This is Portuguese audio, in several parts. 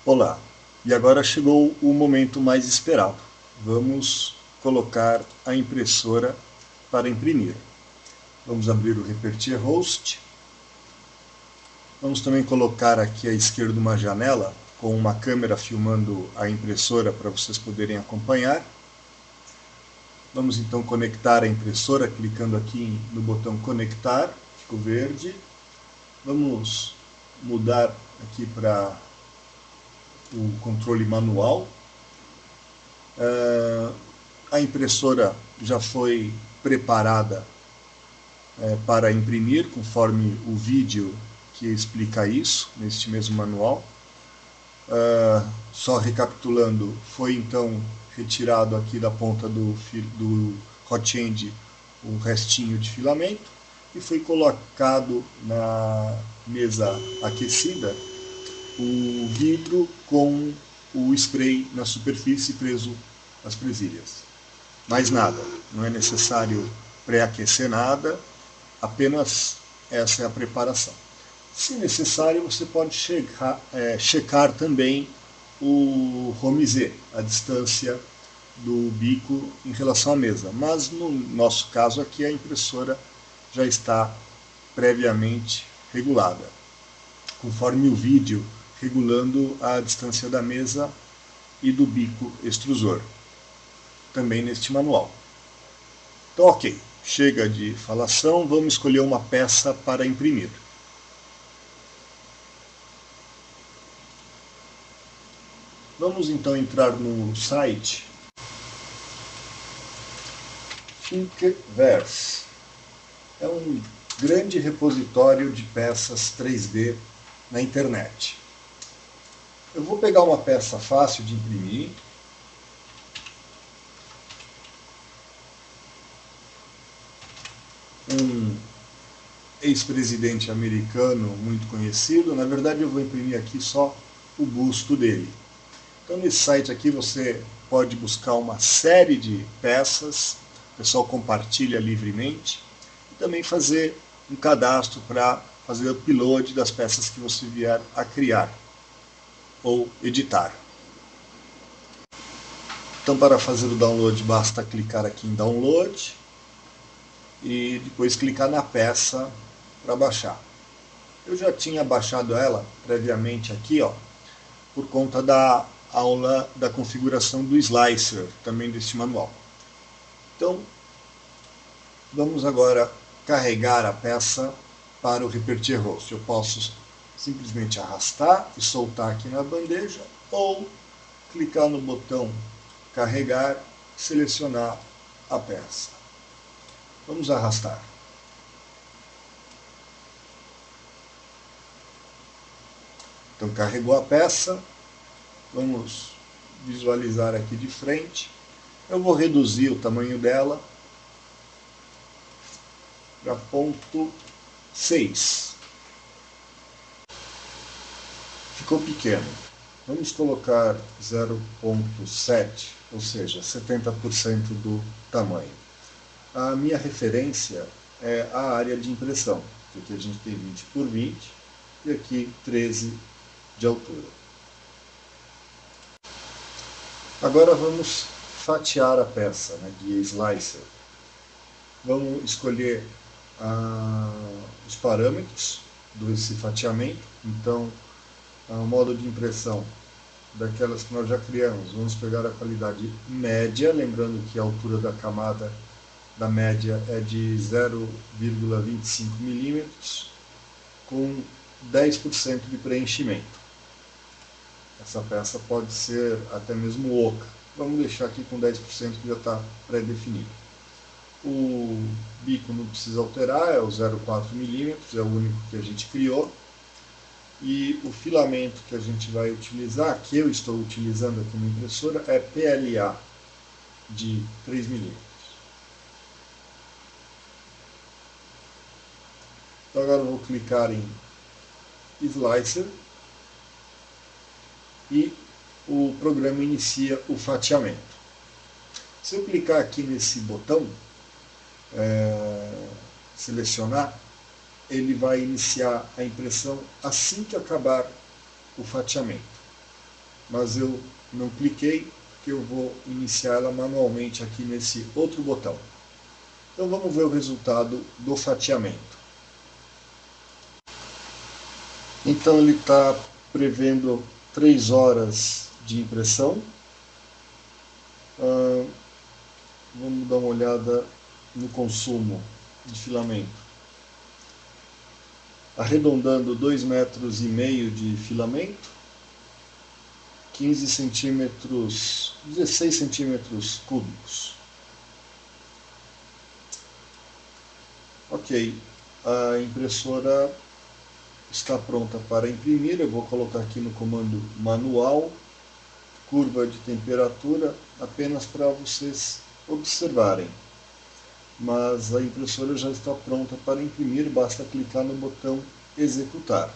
Olá, e agora chegou o momento mais esperado. Vamos colocar a impressora para imprimir. Vamos abrir o Repertir Host. Vamos também colocar aqui à esquerda uma janela com uma câmera filmando a impressora para vocês poderem acompanhar. Vamos então conectar a impressora clicando aqui no botão conectar, ficou verde. Vamos mudar aqui para o controle manual. A impressora já foi preparada para imprimir, conforme o vídeo que explica isso, neste mesmo manual. Só recapitulando, foi então retirado aqui da ponta do hot end o restinho de filamento e foi colocado na mesa aquecida o vidro com o spray na superfície preso às presilhas. Mais nada, não é necessário pré-aquecer nada, apenas essa é a preparação. Se necessário, você pode checar também o home Z, a distância do bico em relação à mesa, mas no nosso caso aqui a impressora já está previamente regulada, conforme o vídeo regulando a distância da mesa e do bico extrusor, também neste manual. Então, ok, chega de falação, vamos escolher uma peça para imprimir. Vamos então entrar no site Thingiverse. É um grande repositório de peças 3D na internet. Eu vou pegar uma peça fácil de imprimir. Um ex-presidente americano muito conhecido. Na verdade eu vou imprimir aqui só o busto dele. Então nesse site aqui você pode buscar uma série de peças, o pessoal compartilha livremente, e também fazer um cadastro para fazer o upload das peças que você vier a criar ou editar. Então para fazer o download basta clicar aqui em download e depois clicar na peça para baixar. Eu já tinha baixado ela previamente aqui, por conta da aula da configuração do slicer, também deste manual. Então, vamos agora carregar a peça para o Repertir Host. Eu posso simplesmente arrastar e soltar aqui na bandeja, ou clicar no botão carregar e selecionar a peça. Vamos arrastar. Então carregou a peça, vamos visualizar aqui de frente. Eu vou reduzir o tamanho dela para 0,6. Ficou pequeno. Vamos colocar 0,7, ou seja, 70% do tamanho. A minha referência é a área de impressão, porque aqui a gente tem 20 por 20 e aqui 13 de altura. Agora vamos fatiar a peça, de slicer. Vamos escolher os parâmetros desse fatiamento. Então, o modo de impressão daquelas que nós já criamos, vamos pegar a qualidade média, lembrando que a altura da camada da média é de 0,25 milímetros, com 10% de preenchimento. Essa peça pode ser até mesmo oca. Vamos deixar aqui com 10% que já está pré-definido. O bico não precisa alterar, é o 0,4 milímetros, é o único que a gente criou. E o filamento que a gente vai utilizar, que eu estou utilizando aqui na impressora, é PLA de 3 milímetros. Então agora eu vou clicar em Slicer e o programa inicia o fatiamento. Se eu clicar aqui nesse botão, selecionar, ele vai iniciar a impressão assim que acabar o fatiamento. mas eu não cliquei, porque eu vou iniciar ela manualmente aqui nesse outro botão. Então vamos ver o resultado do fatiamento. Então ele está prevendo 3 horas de impressão. Vamos dar uma olhada no consumo de filamento. Arredondando 2,5 metros de filamento, 15 centímetros, 16 centímetros cúbicos. Ok, a impressora está pronta para imprimir. Eu vou colocar aqui no comando manual, curva de temperatura, apenas para vocês observarem. Mas a impressora já está pronta para imprimir, basta clicar no botão executar,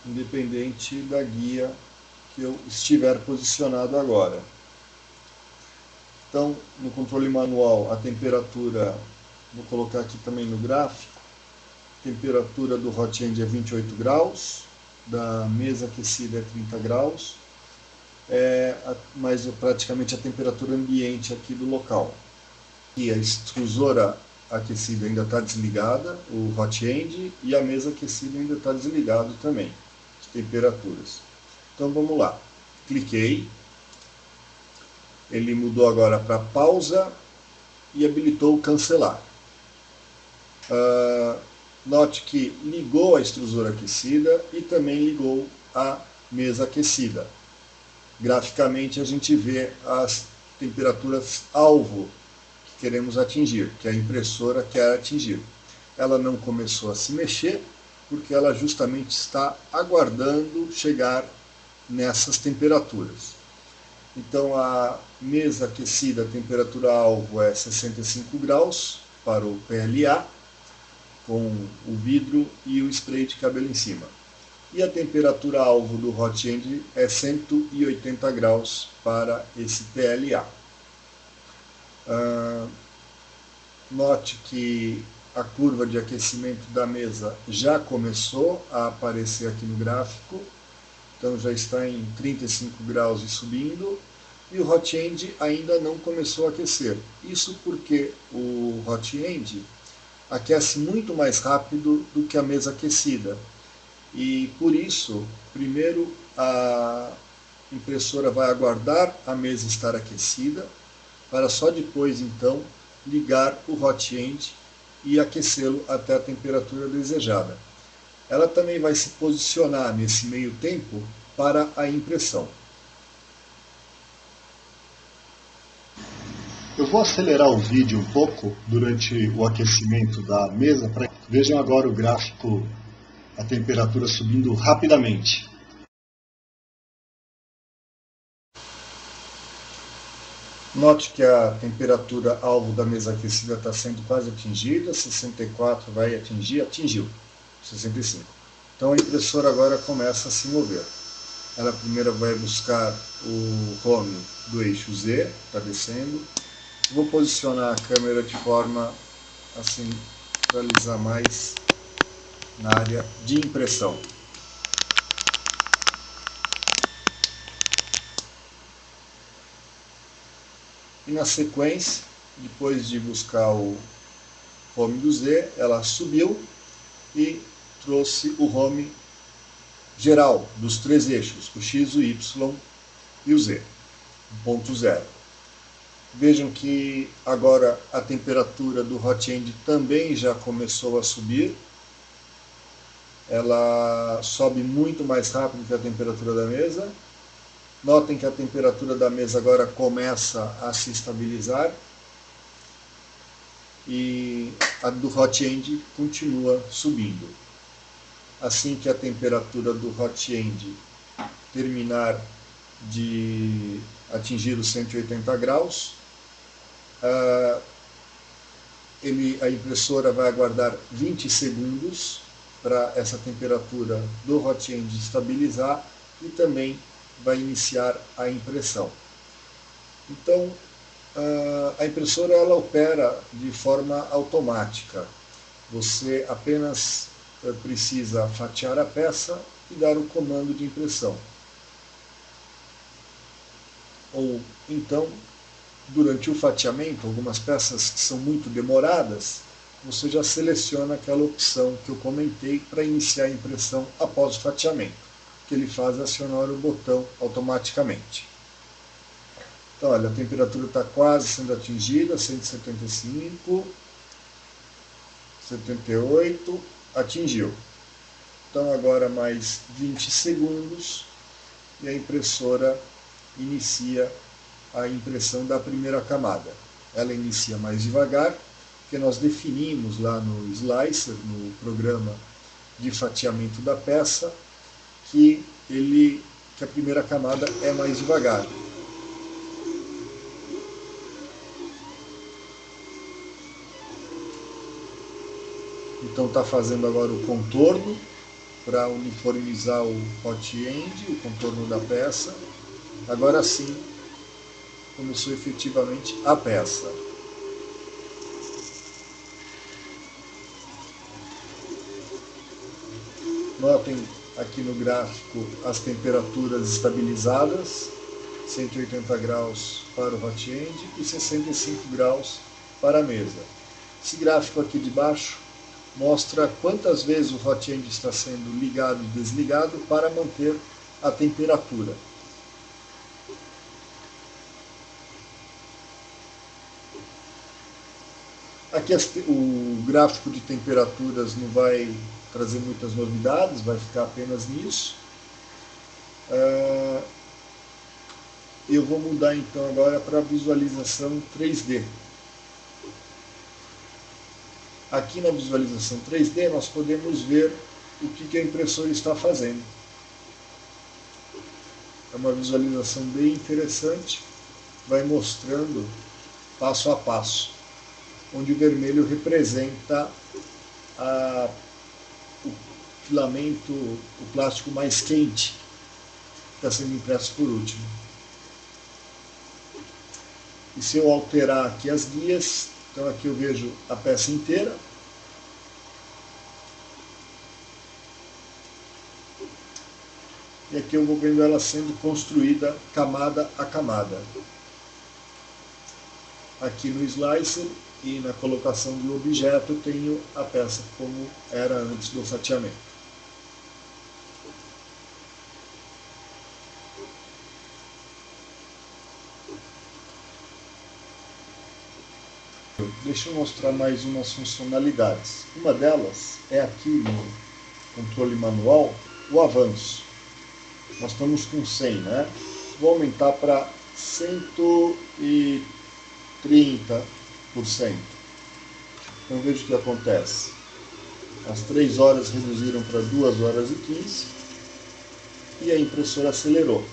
independente da guia que eu estiver posicionado agora. Então, no controle manual, a temperatura, vou colocar aqui também no gráfico, a temperatura do hot end é 28 graus, da mesa aquecida é 30 graus, mas praticamente a temperatura ambiente aqui do local. E a extrusora aquecida ainda está desligada, o hot end, e a mesa aquecida ainda está desligado também, as temperaturas. Então vamos lá, cliquei, ele mudou agora para pausa e habilitou cancelar. Note que ligou a extrusora aquecida e também ligou a mesa aquecida. Graficamente a gente vê as temperaturas alvo que queremos atingir, que a impressora quer atingir. Ela não começou a se mexer porque ela justamente está aguardando chegar nessas temperaturas. Então a mesa aquecida, a temperatura alvo é 65 graus para o PLA, com o vidro e o spray de cabelo em cima. E a temperatura alvo do hot end é 180 graus para esse PLA. Note que a curva de aquecimento da mesa já começou a aparecer aqui no gráfico. Então já está em 35 graus e subindo, e o hot end ainda não começou a aquecer. Isso porque o hot end aquece muito mais rápido do que a mesa aquecida. E por isso, primeiro a impressora vai aguardar a mesa estar aquecida, para só depois então ligar o hot end e aquecê-lo até a temperatura desejada. Ela também vai se posicionar nesse meio tempo para a impressão. Eu vou acelerar o vídeo um pouco durante o aquecimento da mesa, para que vejam agora o gráfico, a temperatura subindo rapidamente. Note que a temperatura alvo da mesa aquecida está sendo quase atingida, 64 vai atingiu 65. Então a impressora agora começa a se mover. Ela primeiro vai buscar o home do eixo Z, está descendo. Vou posicionar a câmera de forma a centralizar mais na área de impressão. E na sequência, depois de buscar o home do Z, ela subiu e trouxe o home geral dos 3 eixos, o X, o Y e o Z, ponto zero. Vejam que agora a temperatura do hot end também já começou a subir. Ela sobe muito mais rápido que a temperatura da mesa. Notem que a temperatura da mesa agora começa a se estabilizar e a do hot end continua subindo. Assim que a temperatura do hot end terminar de atingir os 180 graus, a impressora vai aguardar 20 segundos para essa temperatura do hot end estabilizar e também vai iniciar a impressão. Então, a impressora ela opera de forma automática. Você apenas precisa fatiar a peça e dar o comando de impressão. ou então, durante o fatiamento, algumas peças que são muito demoradas, você já seleciona aquela opção que eu comentei para iniciar a impressão após o fatiamento. O que ele faz é acionar o botão automaticamente. Então, olha, a temperatura está quase sendo atingida, 175, 78, atingiu. Então, agora mais 20 segundos e a impressora inicia a impressão da primeira camada. Ela inicia mais devagar, porque nós definimos lá no Slicer, no programa de fatiamento da peça, que a primeira camada é mais devagar. Então está fazendo agora o contorno para uniformizar o hot end, o contorno da peça. Agora sim começou efetivamente a peça. Notem aqui no gráfico as temperaturas estabilizadas, 180 graus para o hot end e 65 graus para a mesa. Esse gráfico aqui de baixo mostra quantas vezes o hot end está sendo ligado e desligado para manter a temperatura. Aqui o gráfico de temperaturas não vai trazer muitas novidades, vai ficar apenas nisso. Eu vou mudar então agora para a visualização 3D. Aqui na visualização 3D nós podemos ver o que a impressora está fazendo. É uma visualização bem interessante, vai mostrando passo a passo, onde o vermelho representa o filamento, o plástico mais quente, que está sendo impresso por último. E se eu alterar aqui as guias, então aqui eu vejo a peça inteira. E aqui eu vou vendo ela sendo construída camada a camada. Aqui no Slicer e na colocação do objeto eu tenho a peça como era antes do fatiamento. Deixa eu mostrar mais umas funcionalidades. Uma delas é aqui no controle manual, o avanço. Nós estamos com 100, né? Vou aumentar para 130%. Então veja o que acontece. As 3 horas reduziram para 2 horas e 15 e a impressora acelerou.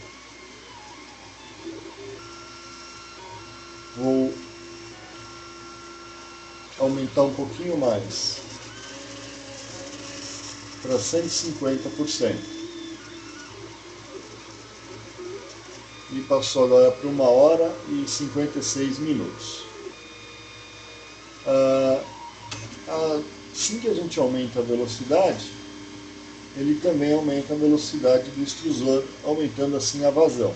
Vou aumentar um pouquinho mais para 150%. E passou agora para 1 hora e 56 minutos. Assim que a gente aumenta a velocidade, ele também aumenta a velocidade do extrusor, aumentando assim a vazão.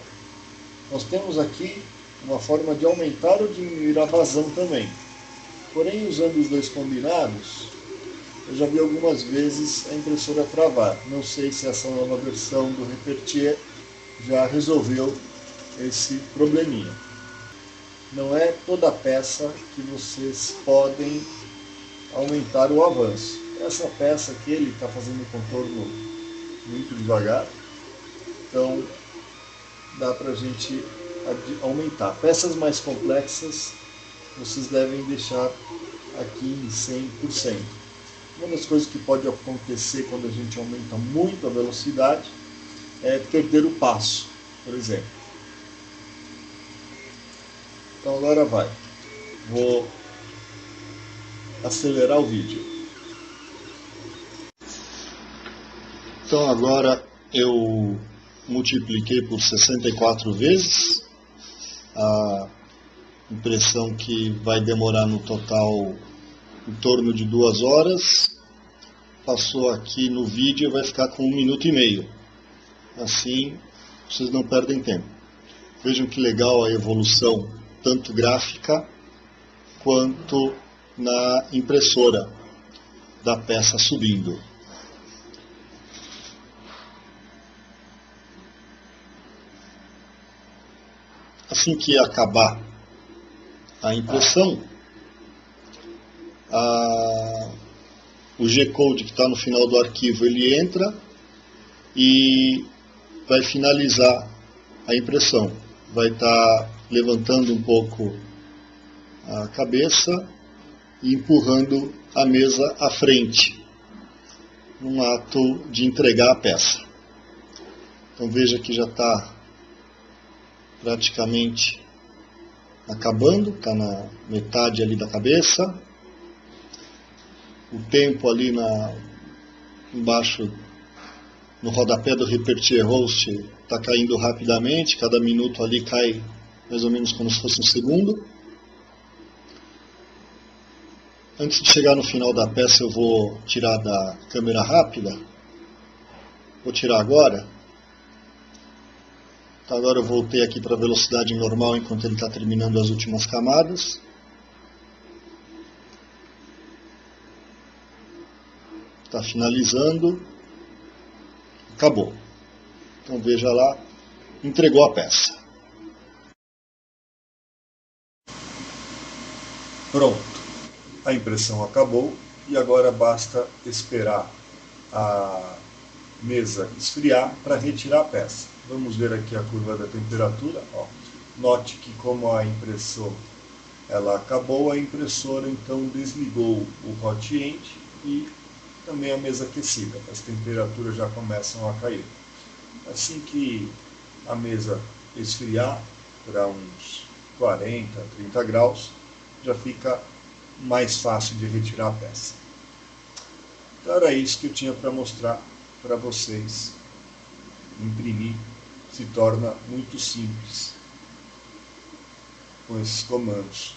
Nós temos aqui uma forma de aumentar ou diminuir a vazão também. Porém, usando os dois combinados, eu já vi algumas vezes a impressora travar. Não sei se essa nova versão do Repertier já resolveu esse probleminha. Não é toda peça que vocês podem aumentar o avanço. Essa peça aqui ele está fazendo o contorno muito devagar, então dá para a gente aumentar. Peças mais complexas vocês devem deixar aqui em 100%. Uma das coisas que pode acontecer quando a gente aumenta muito a velocidade é perder o passo, por exemplo. Então agora vai. Vou acelerar o vídeo. Então agora eu multipliquei por 64 vezes a impressão, que vai demorar no total em torno de 2 horas. Passou aqui no vídeo, vai ficar com 1 minuto e meio. Assim vocês não perdem tempo. Vejam que legal a evolução, tanto gráfica quanto na impressora da peça subindo. Assim que acabar a impressão, o G-Code que está no final do arquivo, ele entra e vai finalizar a impressão. Vai estar levantando um pouco a cabeça e empurrando a mesa à frente, num ato de entregar a peça. Então veja que já está praticamente acabando, está na metade ali da cabeça. O tempo ali embaixo, no rodapé do Repetir Host, está caindo rapidamente, cada minuto ali cai mais ou menos como se fosse um segundo. Antes de chegar no final da peça, eu vou tirar da câmera rápida. Vou tirar agora. Então, agora eu voltei aqui para a velocidade normal enquanto ele está terminando as últimas camadas. Está finalizando. Acabou. Então veja lá, entregou a peça. Pronto. A impressão acabou e agora basta esperar a mesa esfriar para retirar a peça. Vamos ver aqui a curva da temperatura. Ó. Note que como a impressão ela acabou, a impressora então desligou o hot end e também a mesa aquecida. As temperaturas já começam a cair. Assim que a mesa esfriar para uns 40, 30 graus, já fica mais fácil de retirar a peça. Então era isso que eu tinha para mostrar para vocês. Imprimir se torna muito simples com esses comandos.